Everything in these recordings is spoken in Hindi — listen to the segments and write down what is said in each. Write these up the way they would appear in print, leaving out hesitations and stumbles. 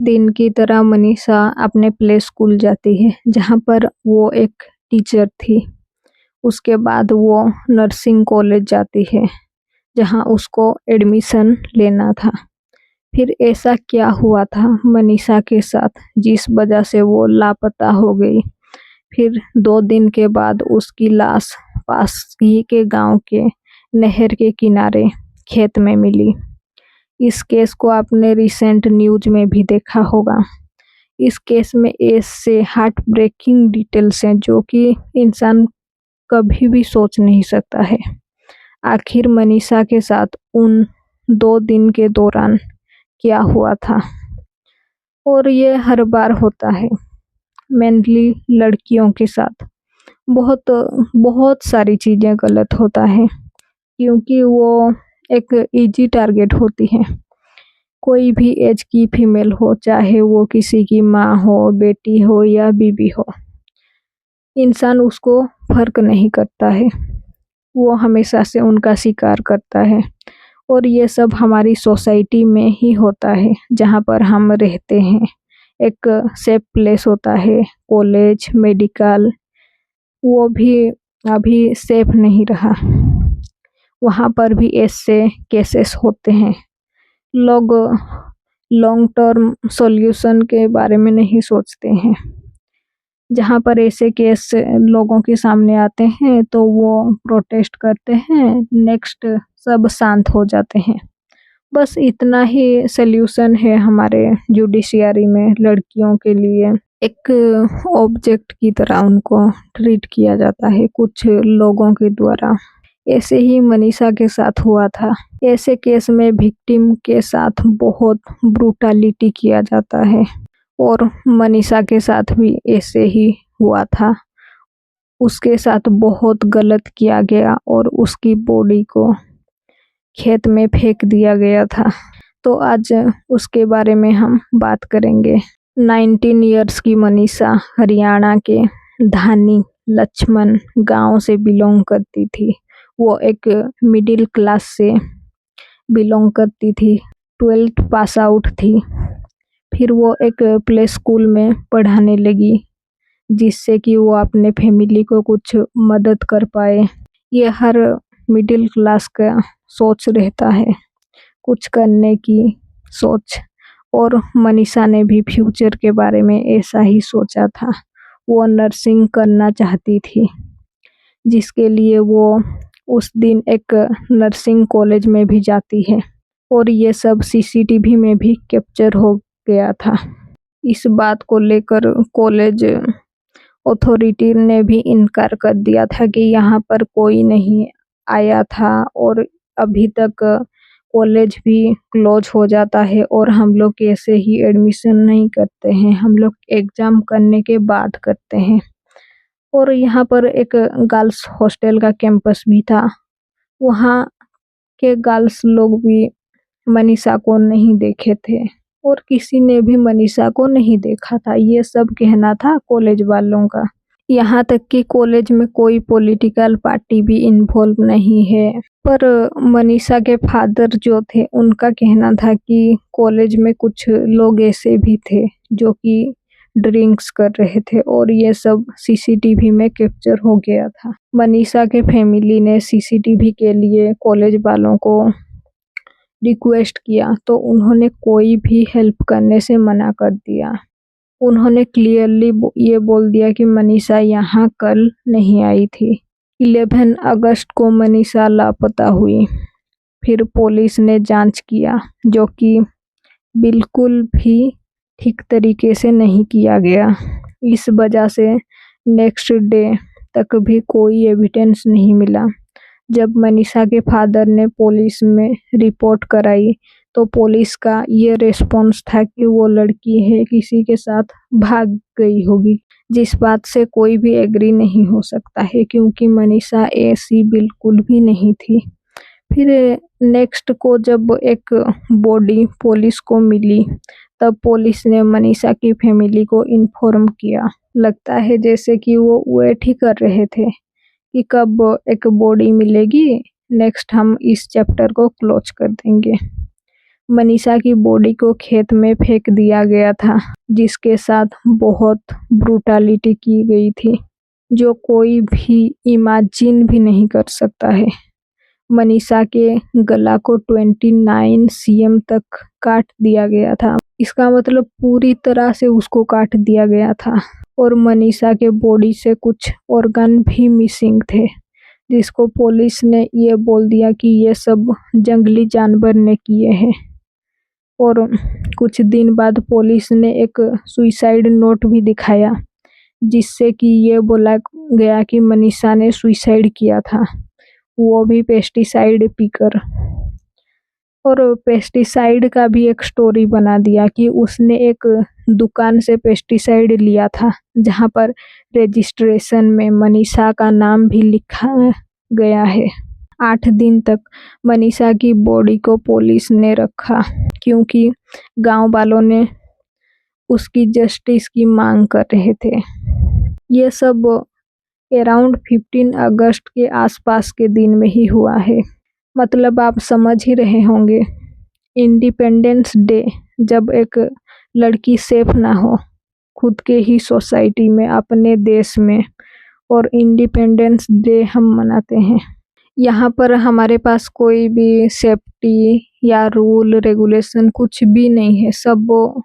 दिन की तरह मनीषा अपने प्ले स्कूल जाती है जहाँ पर वो एक टीचर थी। उसके बाद वो नर्सिंग कॉलेज जाती है जहाँ उसको एडमिशन लेना था। फिर ऐसा क्या हुआ था मनीषा के साथ जिस वजह से वो लापता हो गई। फिर 2 दिन के बाद उसकी लाश पास ही के गांव के नहर के किनारे खेत में मिली। इस केस को आपने रिसेंट न्यूज में भी देखा होगा। इस केस में ऐसे हार्ट ब्रेकिंग डिटेल्स हैं जो कि इंसान कभी भी सोच नहीं सकता है। आखिर मनीषा के साथ उन 2 दिन के दौरान क्या हुआ था। और ये हर बार होता है मेनली लड़कियों के साथ। बहुत बहुत सारी चीज़ें गलत होता है क्योंकि वो एक इजी टारगेट होती है। कोई भी एज की फीमेल हो, चाहे वो किसी की माँ हो, बेटी हो या बीबी हो, इंसान उसको फर्क नहीं करता है। वो हमेशा से उनका शिकार करता है। और ये सब हमारी सोसाइटी में ही होता है जहाँ पर हम रहते हैं। एक सेफ प्लेस होता है, कॉलेज, मेडिकल, वो भी अभी सेफ नहीं रहा। वहाँ पर भी ऐसे केसेस होते हैं। लोग लॉन्ग टर्म सॉल्यूशन के बारे में नहीं सोचते हैं। जहाँ पर ऐसे केस लोगों के सामने आते हैं तो वो प्रोटेस्ट करते हैं, नेक्स्ट सब शांत हो जाते हैं। बस इतना ही सल्यूशन है हमारे जुडिशियरी में। लड़कियों के लिए एक ऑब्जेक्ट की तरह उनको ट्रीट किया जाता है कुछ लोगों के द्वारा। ऐसे ही मनीषा के साथ हुआ था। ऐसे केस में विक्टिम के साथ बहुत ब्रूटलिटी किया जाता है और मनीषा के साथ भी ऐसे ही हुआ था। उसके साथ बहुत गलत किया गया और उसकी बॉडी को खेत में फेंक दिया गया था। तो आज उसके बारे में हम बात करेंगे। 19 इयर्स की मनीषा हरियाणा के धानी लक्ष्मण गांव से बिलोंग करती थी। वो एक मिडिल क्लास से बिलोंग करती थी। 12th पास आउट थी। फिर वो एक प्ले स्कूल में पढ़ाने लगी जिससे कि वो अपने फैमिली को कुछ मदद कर पाए। ये हर मिडिल क्लास का सोच रहता है, कुछ करने की सोच। और मनीषा ने भी फ्यूचर के बारे में ऐसा ही सोचा था। वो नर्सिंग करना चाहती थी जिसके लिए वो उस दिन एक नर्सिंग कॉलेज में भी जाती है और ये सब सीसीटीवी में भी कैप्चर हो गया था। इस बात को लेकर कॉलेज अथॉरिटी ने भी इनकार कर दिया था कि यहाँ पर कोई नहीं आया था और अभी तक कॉलेज भी क्लोज हो जाता है और हम लोग ऐसे ही एडमिशन नहीं करते हैं, हम लोग एग्ज़ाम करने के बाद करते हैं। और यहाँ पर एक गर्ल्स हॉस्टल का कैंपस भी था। वहाँ के गर्ल्स लोग भी मनीषा को नहीं देखे थे और किसी ने भी मनीषा को नहीं देखा था। ये सब कहना था कॉलेज वालों का। यहाँ तक कि कॉलेज में कोई पॉलिटिकल पार्टी भी इन्वॉल्व नहीं है। पर मनीषा के फादर जो थे उनका कहना था कि कॉलेज में कुछ लोग ऐसे भी थे जो कि ड्रिंक्स कर रहे थे और ये सब सीसीटीवी में कैप्चर हो गया था। मनीषा के फैमिली ने सीसीटीवी के लिए कॉलेज वालों को रिक्वेस्ट किया तो उन्होंने कोई भी हेल्प करने से मना कर दिया। उन्होंने क्लियरली ये बोल दिया कि मनीषा यहाँ कल नहीं आई थी। 11 अगस्त को मनीषा लापता हुई। फिर पुलिस ने जांच किया जो कि बिल्कुल भी ठीक तरीके से नहीं किया गया। इस वजह से नेक्स्ट डे तक भी कोई एविडेंस नहीं मिला। जब मनीषा के फादर ने पुलिस में रिपोर्ट कराई तो पुलिस का ये रिस्पॉन्स था कि वो लड़की है, किसी के साथ भाग गई होगी, जिस बात से कोई भी एग्री नहीं हो सकता है क्योंकि मनीषा ऐसी बिल्कुल भी नहीं थी। फिर नेक्स्ट को जब एक बॉडी पुलिस को मिली तब पुलिस ने मनीषा की फैमिली को इन्फॉर्म किया। लगता है जैसे कि वो वेट ही कर रहे थे कि कब एक बॉडी मिलेगी, नेक्स्ट हम इस चैप्टर को क्लोज कर देंगे। मनीषा की बॉडी को खेत में फेंक दिया गया था, जिसके साथ बहुत ब्रूटैलिटी की गई थी, जो कोई भी इमेजिन भी नहीं कर सकता है। मनीषा के गला को 29 cm तक काट दिया गया था। इसका मतलब पूरी तरह से उसको काट दिया गया था। और मनीषा के बॉडी से कुछ ऑर्गन भी मिसिंग थे, जिसको पुलिस ने ये बोल दिया कि ये सब जंगली जानवर ने किए हैं। और कुछ दिन बाद पुलिस ने एक सुसाइड नोट भी दिखाया, जिससे कि ये बोला गया कि मनीषा ने सुसाइड किया था, वो भी पेस्टिसाइड पीकर। और पेस्टिसाइड का भी एक स्टोरी बना दिया कि उसने एक दुकान से पेस्टिसाइड लिया था, जहां पर रजिस्ट्रेशन में मनीषा का नाम भी लिखा गया है। 8 दिन तक मनीषा की बॉडी को पुलिस ने रखा, क्योंकि गांव वालों ने उसकी जस्टिस की मांग कर रहे थे। ये सब अराउंड 15 अगस्त के आसपास के दिन में ही हुआ है। मतलब आप समझ ही रहे होंगे, इंडिपेंडेंस डे, जब एक लड़की सेफ ना हो खुद के ही सोसाइटी में, अपने देश में, और इंडिपेंडेंस डे हम मनाते हैं। यहाँ पर हमारे पास कोई भी सेफ्टी या रूल रेगुलेशन कुछ भी नहीं है। सब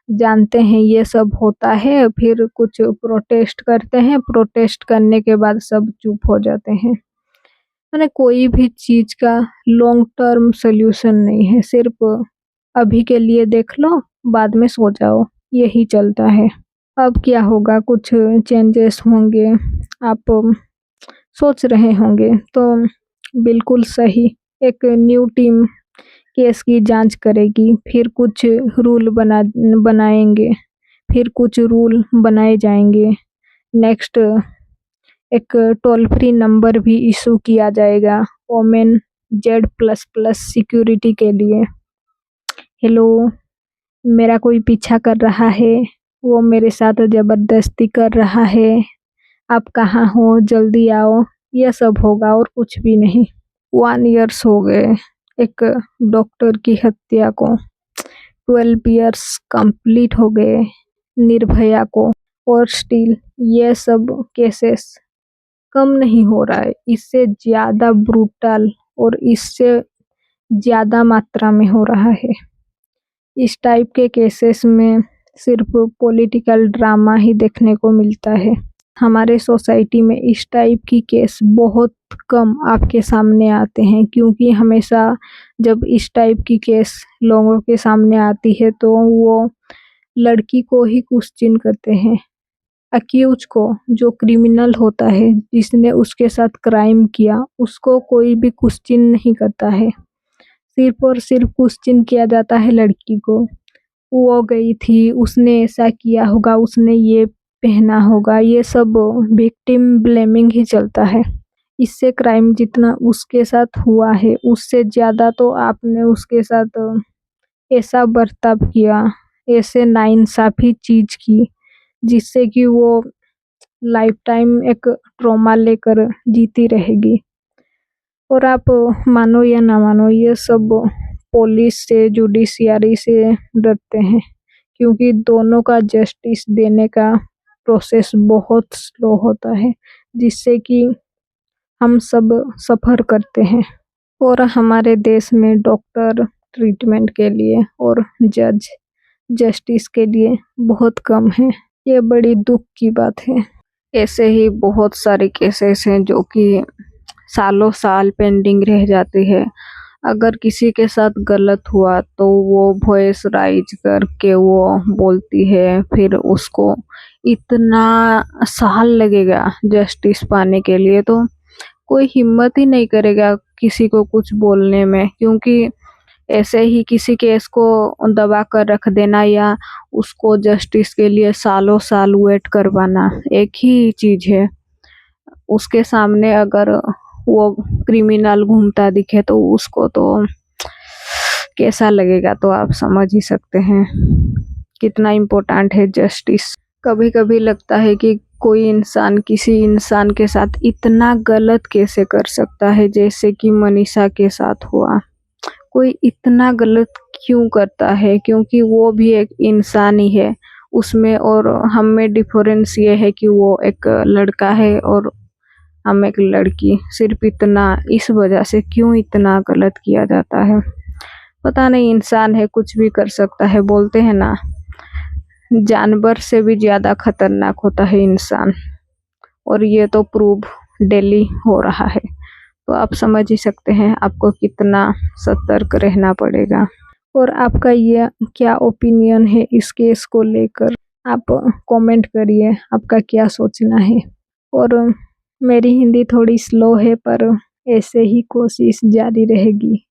जानते हैं ये सब होता है, फिर कुछ प्रोटेस्ट करते हैं, प्रोटेस्ट करने के बाद सब चुप हो जाते हैं। मैंने कोई भी चीज का लॉन्ग टर्म सोल्यूशन नहीं है, सिर्फ अभी के लिए देख लो, बाद में सो जाओ, यही चलता है। अब क्या होगा, कुछ चेंजेस होंगे, आप सोच रहे होंगे, तो बिल्कुल सही। एक न्यू टीम केस की जांच करेगी, फिर कुछ रूल बनाएंगे, फिर कुछ रूल बनाए जाएंगे। नेक्स्ट एक टोल फ्री नंबर भी इशू किया जाएगा वोमेन Z++ सिक्योरिटी के लिए। हेलो, मेरा कोई पीछा कर रहा है, वो मेरे साथ जबरदस्ती कर रहा है, आप कहाँ हो, जल्दी आओ, यह सब होगा और कुछ भी नहीं। 1 ईयर्स हो गए एक डॉक्टर की हत्या को, 12 ईयर्स कंप्लीट हो गए निर्भया को, और स्टिल ये सब केसेस कम नहीं हो रहा है। इससे ज़्यादा ब्रूटल और इससे ज़्यादा मात्रा में हो रहा है। इस टाइप के केसेस में सिर्फ पॉलिटिकल ड्रामा ही देखने को मिलता है। हमारे सोसाइटी में इस टाइप की केस बहुत कम आपके सामने आते हैं, क्योंकि हमेशा जब इस टाइप की केस लोगों के सामने आती है तो वो लड़की को ही क्वेश्चन करते हैं, अक्यूज को, जो क्रिमिनल होता है, जिसने उसके साथ क्राइम किया, उसको कोई भी क्वेश्चन नहीं करता है। सिर्फ और सिर्फ क्वेश्चन किया जाता है लड़की को, वो गई थी, उसने ऐसा किया होगा, उसने ये पहना होगा, ये सब विक्टिम ब्लेमिंग ही चलता है। इससे क्राइम जितना उसके साथ हुआ है, उससे ज़्यादा तो आपने उसके साथ ऐसा बर्ताव किया, ऐसे नाइंसाफ़ी चीज़ की, जिससे कि वो लाइफ टाइम एक ट्रॉमा लेकर जीती रहेगी। और आप मानो या ना मानो, ये सब पुलिस से, जुडिशियरी से डरते हैं, क्योंकि दोनों का जस्टिस देने का प्रोसेस बहुत स्लो होता है, जिससे कि हम सब सफ़र करते हैं। और हमारे देश में डॉक्टर ट्रीटमेंट के लिए और जज जस्टिस के लिए बहुत कम है। ये बड़ी दुख की बात है। ऐसे ही बहुत सारे केसेस हैं जो कि सालों साल पेंडिंग रह जाते हैं। अगर किसी के साथ गलत हुआ तो वो वॉइस राइज करके वो बोलती है, फिर उसको इतना साल लगेगा जस्टिस पाने के लिए, तो कोई हिम्मत ही नहीं करेगा किसी को कुछ बोलने में, क्योंकि ऐसे ही किसी केस को दबा कर रख देना या उसको जस्टिस के लिए सालों साल वेट करवाना एक ही चीज़ है। उसके सामने अगर वो क्रिमिनल घूमता दिखे तो उसको तो कैसा लगेगा, तो आप समझ ही सकते हैं कितना इम्पोर्टेंट है जस्टिस। कभी कभी लगता है कि कोई इंसान किसी इंसान के साथ इतना गलत कैसे कर सकता है, जैसे कि मनीषा के साथ हुआ। कोई इतना गलत क्यों करता है, क्योंकि वो भी एक इंसान ही है। उसमें और हम में डिफरेंस ये है कि वो एक लड़का है और हम एक लड़की, सिर्फ इतना, इस वजह से क्यों इतना गलत किया जाता है। पता नहीं, इंसान है कुछ भी कर सकता है। बोलते हैं ना, जानवर से भी ज्यादा खतरनाक होता है इंसान, और ये तो प्रूव डेली हो रहा है। तो आप समझ ही सकते हैं आपको कितना सतर्क रहना पड़ेगा। और आपका ये क्या ओपिनियन है इस केस को लेकर, आप कमेंट करिए, आपका क्या सोचना है। और मेरी हिंदी थोड़ी स्लो है, पर ऐसे ही कोशिश जारी रहेगी।